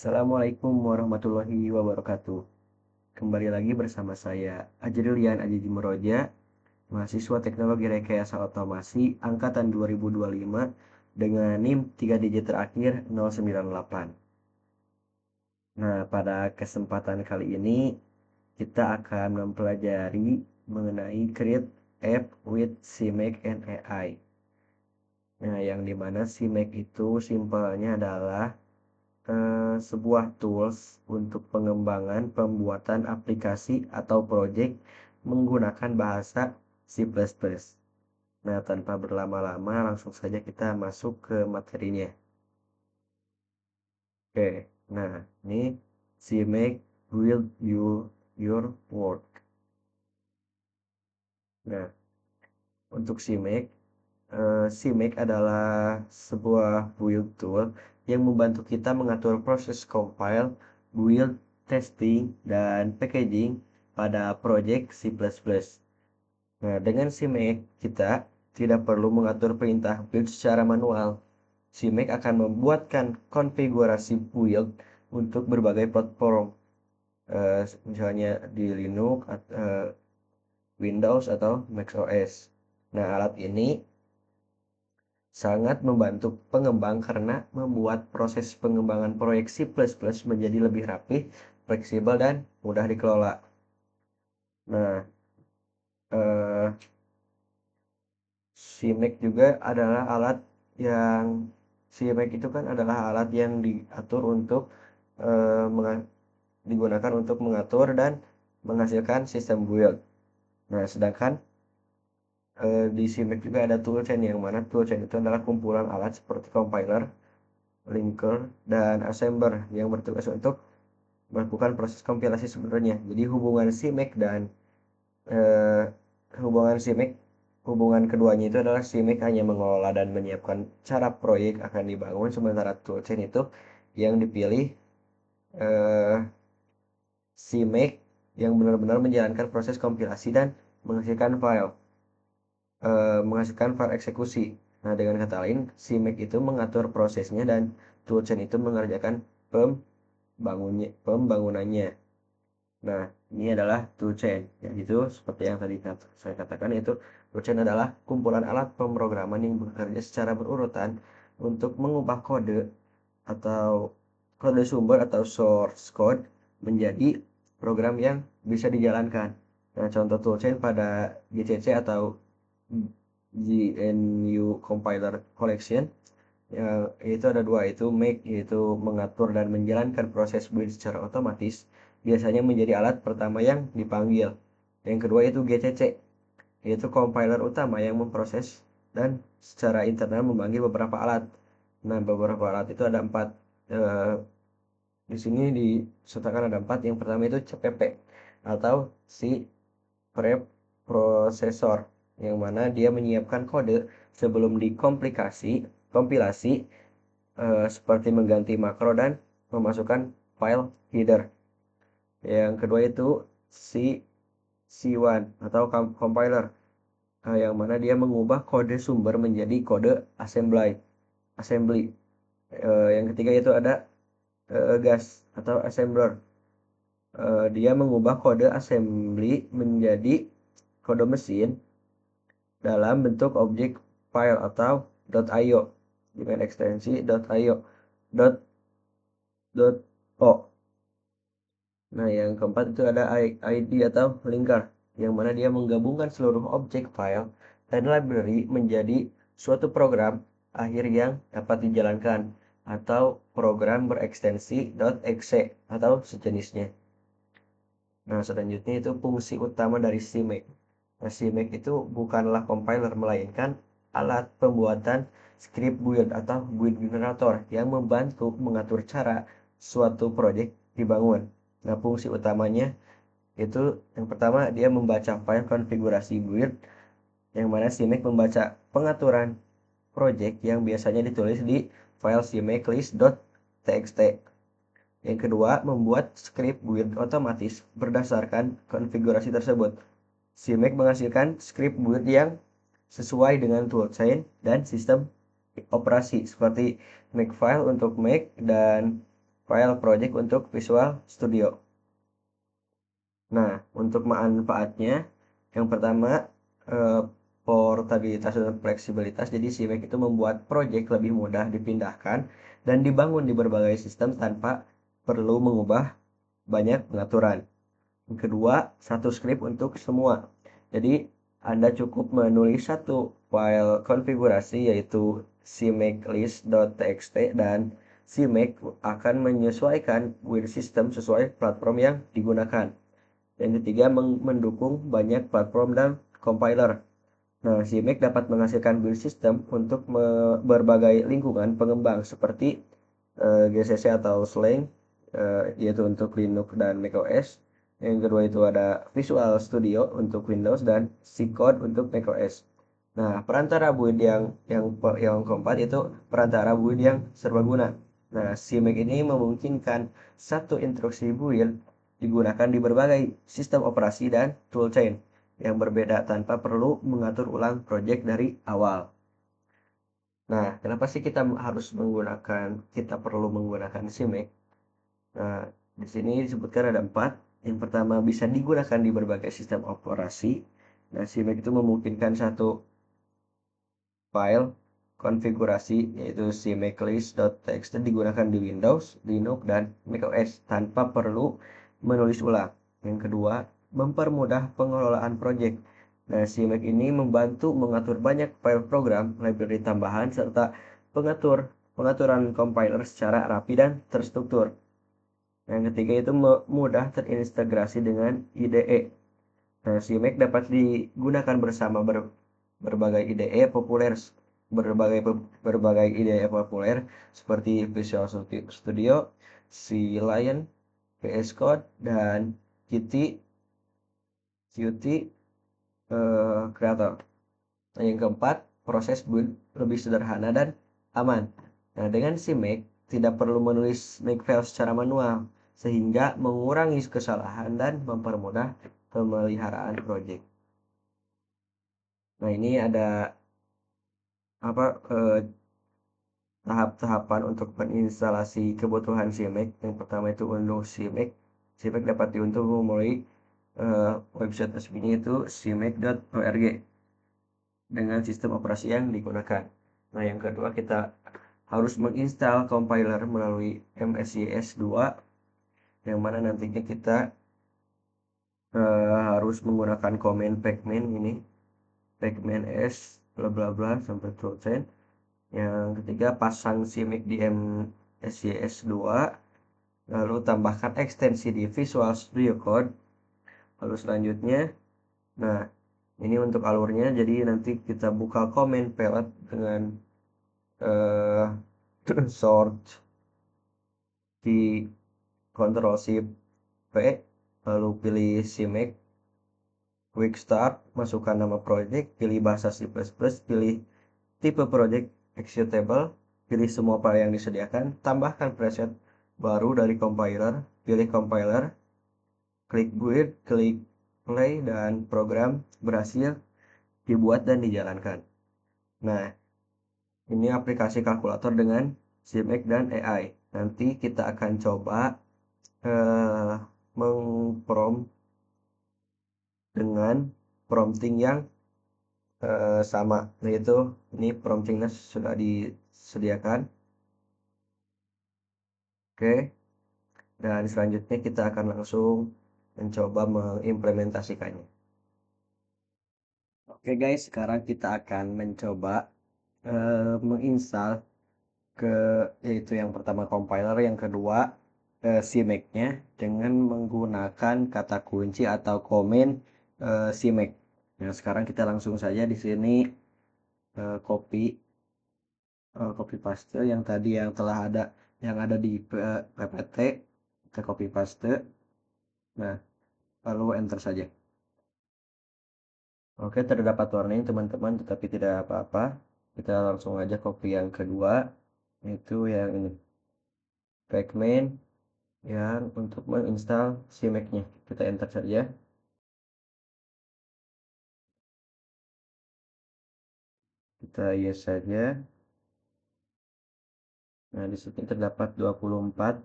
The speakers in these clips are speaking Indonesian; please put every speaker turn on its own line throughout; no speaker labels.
Assalamualaikum warahmatullahi wabarakatuh. Kembali lagi bersama saya Ajrilian Aji Jimroja, mahasiswa Teknologi Rekayasa Otomasi angkatan 2025 dengan NIM 3 digit terakhir 098. Nah, pada kesempatan kali ini kita akan mempelajari mengenai Create App with CMake and AI. Nah, yang dimana CMake itu simpelnya adalah sebuah tools untuk pengembangan pembuatan aplikasi atau project menggunakan bahasa C++. Nah, tanpa berlama-lama langsung saja kita masuk ke materinya. Oke, nah ini CMake will your work. Nah, untuk CMake adalah sebuah build tool yang membantu kita mengatur proses compile, build, testing, dan packaging pada project C++. Nah, dengan CMake, kita tidak perlu mengatur perintah build secara manual. CMake akan membuatkan konfigurasi build untuk berbagai platform, misalnya di Linux, Windows, atau macOS. Nah, alat ini sangat membantu pengembang karena membuat proses pengembangan proyek C++ menjadi lebih rapih, fleksibel, dan mudah dikelola. Nah, eh, CMake juga adalah alat yang CMake itu kan adalah alat yang diatur untuk digunakan untuk mengatur dan menghasilkan sistem build. Nah, sedangkan di CMake juga ada toolchain yang mana toolchain itu adalah kumpulan alat seperti compiler, linker, dan assembler yang bertugas untuk melakukan proses kompilasi sebenarnya. Jadi eh, hubungan CMake hubungan keduanya itu adalah CMake hanya mengelola dan menyiapkan cara proyek akan dibangun, sementara toolchain itu yang dipilih eh, CMake yang benar-benar menjalankan proses kompilasi dan menghasilkan file eksekusi. Nah, dengan kata lain, CMake itu mengatur prosesnya dan toolchain itu mengerjakan pembangunannya. Nah, ini adalah toolchain. Yaitu seperti yang tadi saya katakan, yaitu toolchain adalah kumpulan alat pemrograman yang bekerja secara berurutan untuk mengubah kode atau kode sumber atau source code menjadi program yang bisa dijalankan. Nah, contoh toolchain pada GCC atau GNU Compiler Collection ya, itu ada dua, itu make, yaitu mengatur dan menjalankan proses build secara otomatis, biasanya menjadi alat pertama yang dipanggil. Yang kedua itu GCC, yaitu compiler utama yang memproses dan secara internal memanggil beberapa alat. Nah, beberapa alat itu ada empat. Eh, di sini disertakan ada empat. Yang pertama itu CPP atau si preprocessor, yang mana dia menyiapkan kode sebelum kompilasi, seperti mengganti makro dan memasukkan file header. Yang kedua itu si C1 atau compiler, yang mana dia mengubah kode sumber menjadi kode assembly. Yang ketiga itu ada gas atau assembler. Dia mengubah kode assembly menjadi kode mesin dalam bentuk objek file atau .io dengan ekstensi .io .o. Nah, yang keempat itu ada ID atau linker, yang mana dia menggabungkan seluruh objek file dan library menjadi suatu program akhir yang dapat dijalankan, atau program berekstensi .exe atau sejenisnya. Nah, selanjutnya itu fungsi utama dari CMake. Nah, CMake itu bukanlah compiler, melainkan alat pembuatan script build atau build generator yang membantu mengatur cara suatu project dibangun. Nah, fungsi utamanya itu yang pertama, dia membaca file konfigurasi build, yang mana CMake membaca pengaturan project yang biasanya ditulis di file cmake list.txt. Yang kedua, membuat script build otomatis berdasarkan konfigurasi tersebut. CMake menghasilkan script build yang sesuai dengan toolchain dan sistem operasi seperti makefile untuk make dan file project untuk Visual Studio. Nah, untuk manfaatnya, yang pertama, portabilitas dan fleksibilitas. Jadi si Mac itu membuat project lebih mudah dipindahkan dan dibangun di berbagai sistem tanpa perlu mengubah banyak pengaturan. Yang kedua, satu script untuk semua. Jadi, Anda cukup menulis satu file konfigurasi yaitu cmake.list.txt dan CMake akan menyesuaikan build system sesuai platform yang digunakan. Yang ketiga, mendukung banyak platform dan compiler. Nah, CMake dapat menghasilkan build system untuk berbagai lingkungan pengembang seperti GCC atau Slang, yaitu untuk Linux dan macOS. Yang kedua itu ada Visual Studio untuk Windows dan Xcode untuk macOS. Nah, perantara build yang keempat itu perantara build yang serbaguna. Nah, CMake ini memungkinkan satu instruksi build digunakan di berbagai sistem operasi dan toolchain yang berbeda tanpa perlu mengatur ulang project dari awal. Nah, kenapa sih kita perlu menggunakan CMake? Nah, di sini disebutkan ada 4. Yang pertama, bisa digunakan di berbagai sistem operasi. Nah, CMake itu memungkinkan satu file konfigurasi yaitu cmake.list.txt digunakan di Windows, Linux, dan macOS tanpa perlu menulis ulang. Yang kedua, mempermudah pengelolaan project. Nah, CMake ini membantu mengatur banyak file program, library tambahan, serta pengaturan compiler secara rapi dan terstruktur. Yang ketiga itu mudah terintegrasi dengan IDE. Nah, CMake dapat digunakan bersama berbagai IDE populer berbagai IDE populer seperti Visual Studio, C-Lion, VS Code, dan Qt Creator. Nah, yang keempat, proses build lebih sederhana dan aman. Nah, dengan CMake tidak perlu menulis makefile secara manual, sehingga mengurangi kesalahan dan mempermudah pemeliharaan project. Nah, ini ada apa tahap-tahapan untuk menginstalasi kebutuhan CMake. Yang pertama itu unduh CMake. CMake dapat diunduh melalui website resminya itu cmake.org dengan sistem operasi yang digunakan. Nah, yang kedua kita harus menginstal compiler melalui MSIS 2 yang mana nantinya kita harus menggunakan command pacman ini pacman s bla bla bla sampai toolchain. Yang ketiga, pasang CMake di MSIS 2, lalu tambahkan ekstensi di Visual Studio Code. Lalu selanjutnya, nah ini untuk alurnya, jadi nanti kita buka command palette dengan eh, sort di Ctrl Shift P, lalu pilih CMake, Quick Start, masukkan nama project, pilih bahasa C++, pilih tipe project executable, pilih semua file yang disediakan, tambahkan preset baru dari compiler, pilih compiler, klik build, klik play, dan program berhasil dibuat dan dijalankan. Nah, ini aplikasi kalkulator dengan CMake dan AI. Nanti kita akan coba eh, mengprompt dengan prompting yang sama, yaitu ini promptingnya sudah disediakan. Oke, dan selanjutnya kita akan langsung mencoba mengimplementasikannya. Oke guys, sekarang kita akan mencoba menginstal ke yaitu yang pertama compiler, yang kedua CMake-nya dengan menggunakan kata kunci atau komen CMake. Nah, sekarang kita langsung saja di sini copy copy paste yang tadi yang ada di PPT, kita copy paste. Nah, lalu enter saja. Oke, terdapat warning teman-teman, tetapi tidak apa-apa. Kita langsung aja copy yang kedua, itu yang ini, pacman yang untuk menginstal CMake-nya. Kita enter saja. Kita yes saja. Nah, di sini terdapat 24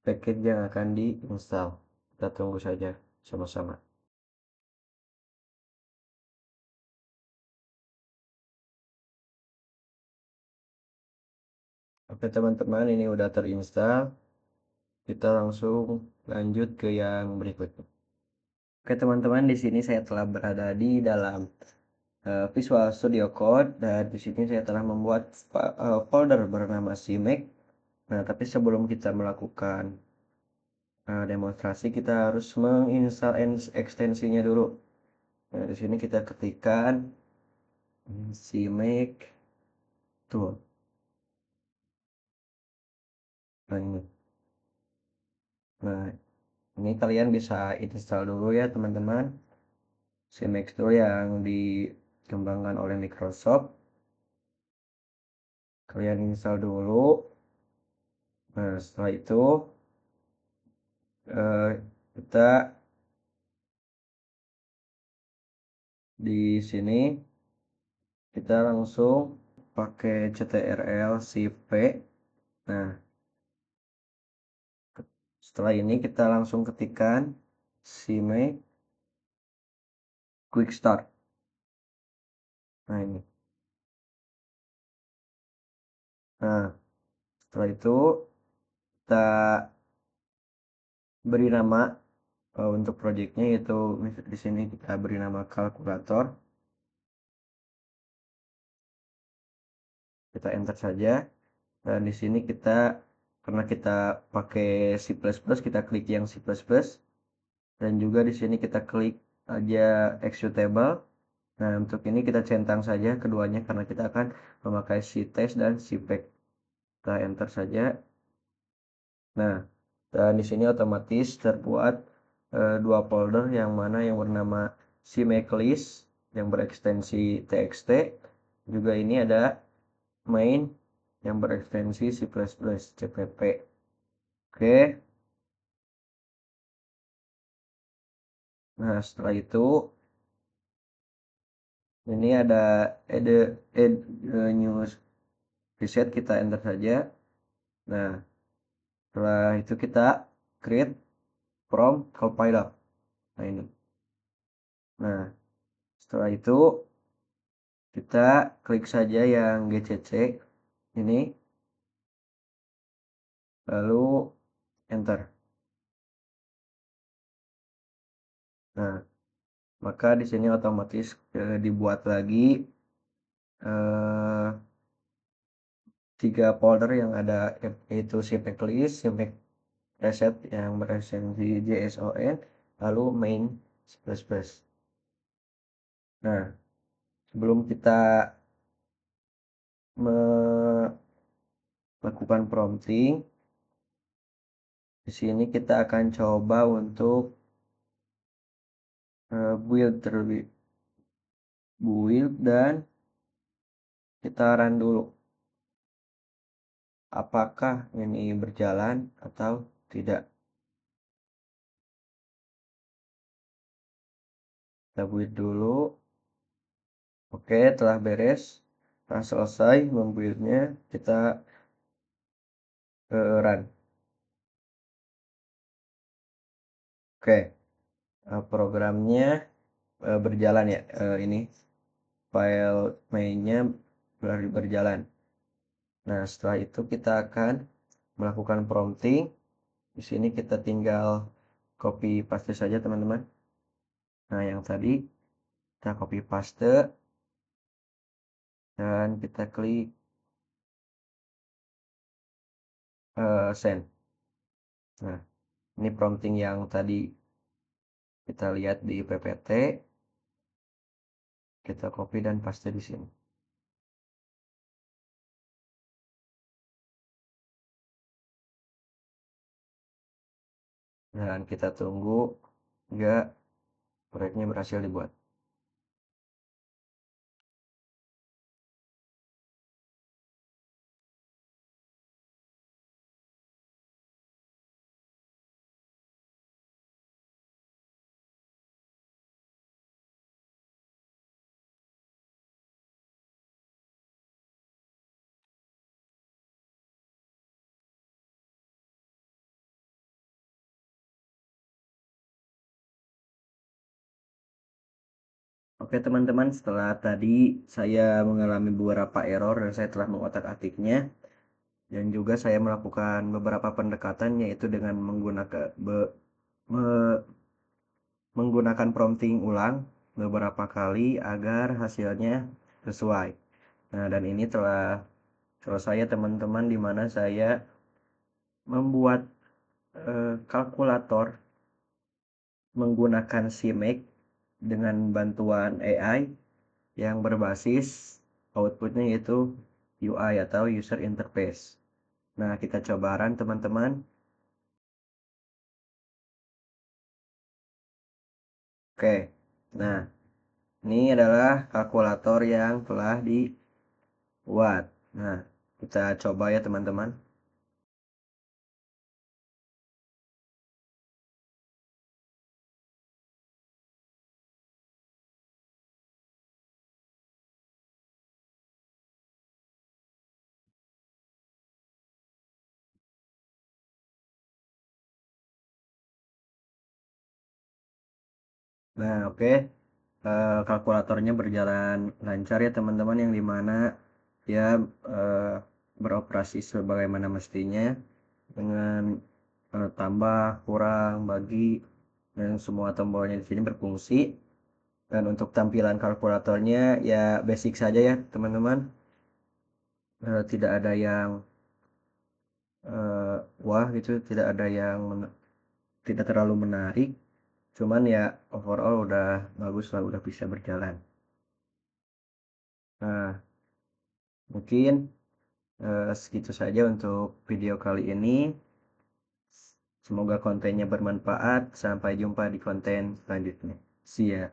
package yang akan diinstal. Kita tunggu saja sama-sama. Oke teman-teman, ini udah terinstall. Kita langsung lanjut ke yang berikutnya. Oke teman-teman, di sini saya telah berada di dalam Visual Studio Code dan di sini saya telah membuat folder bernama CMake. Nah, tapi sebelum kita melakukan demonstrasi, kita harus menginstal ekstensinya dulu. Nah, di sini kita ketikkan CMake tool. Nah, ini. Nah, ini kalian bisa install dulu ya teman-teman. CMake tool yang dikembangkan oleh Microsoft. Kalian install dulu. Nah, setelah itu kita di sini kita langsung pakai ctrl shift p. Nah, setelah ini kita langsung ketikkan CMake quick start. Nah, ini. Nah, setelah itu kita beri nama untuk projectnya, yaitu di sini kita beri nama kalkulator. Kita enter saja. Dan di sini kita, karena kita pakai C++, kita klik yang C++. Dan juga di sini kita klik aja executable. Nah, untuk ini kita centang saja keduanya karena kita akan memakai C-test dan C-pack. Kita enter saja. Nah, dan di sini otomatis terbuat dua folder yang mana yang bernama CMakeList yang berekstensi txt. Juga ini ada main yang berekstensi C++ cpp. Oke. Nah, setelah itu ini ada add new preset, kita enter saja. Nah, setelah itu kita create from compiler. Nah, ini. Nah, setelah itu kita klik saja yang gcc ini, lalu enter. Nah, maka di sini otomatis dibuat lagi eh, 3 folder yang ada, yaitu CMake list, CMake reset yang beresensi JSON, lalu main plus. Nah, sebelum kita melakukan prompting, di sini kita akan coba untuk build dan kita run dulu. Apakah ini berjalan atau tidak? Kita build dulu. Oke, telah beres. Nah, selesai membuildnya, kita run. Oke, programnya berjalan ya. Ini file mainnya berjalan. Nah, setelah itu kita akan melakukan prompting. Di sini kita tinggal copy paste saja, teman-teman. Nah, yang tadi kita copy paste dan kita klik send. Nah, ini prompting yang tadi kita lihat di PPT. Kita copy dan paste di sini. Dan kita tunggu hingga proyeknya berhasil dibuat. Oke teman-teman, setelah tadi saya mengalami beberapa error dan saya telah mengotak-atiknya, dan juga saya melakukan beberapa pendekatan yaitu dengan menggunakan prompting ulang beberapa kali agar hasilnya sesuai. Nah, dan ini telah selesai ya teman-teman, di mana saya membuat kalkulator menggunakan CMake dengan bantuan AI yang berbasis outputnya yaitu UI atau User Interface. Nah, kita coba run teman-teman. Oke, nah ini adalah kalkulator yang telah dibuat. Nah, kita coba ya teman-teman. Nah, oke. Kalkulatornya berjalan lancar ya teman-teman, yang dimana dia eh, beroperasi sebagaimana mestinya dengan tambah, kurang, bagi, dan semua tombolnya di sini berfungsi. Dan untuk tampilan kalkulatornya ya basic saja ya teman-teman. Tidak ada yang wah gitu, tidak ada yang tidak terlalu menarik. Cuman ya overall udah bagus lah, udah bisa berjalan. Nah, mungkin segitu saja untuk video kali ini. Semoga kontennya bermanfaat. Sampai jumpa di konten selanjutnya. See ya.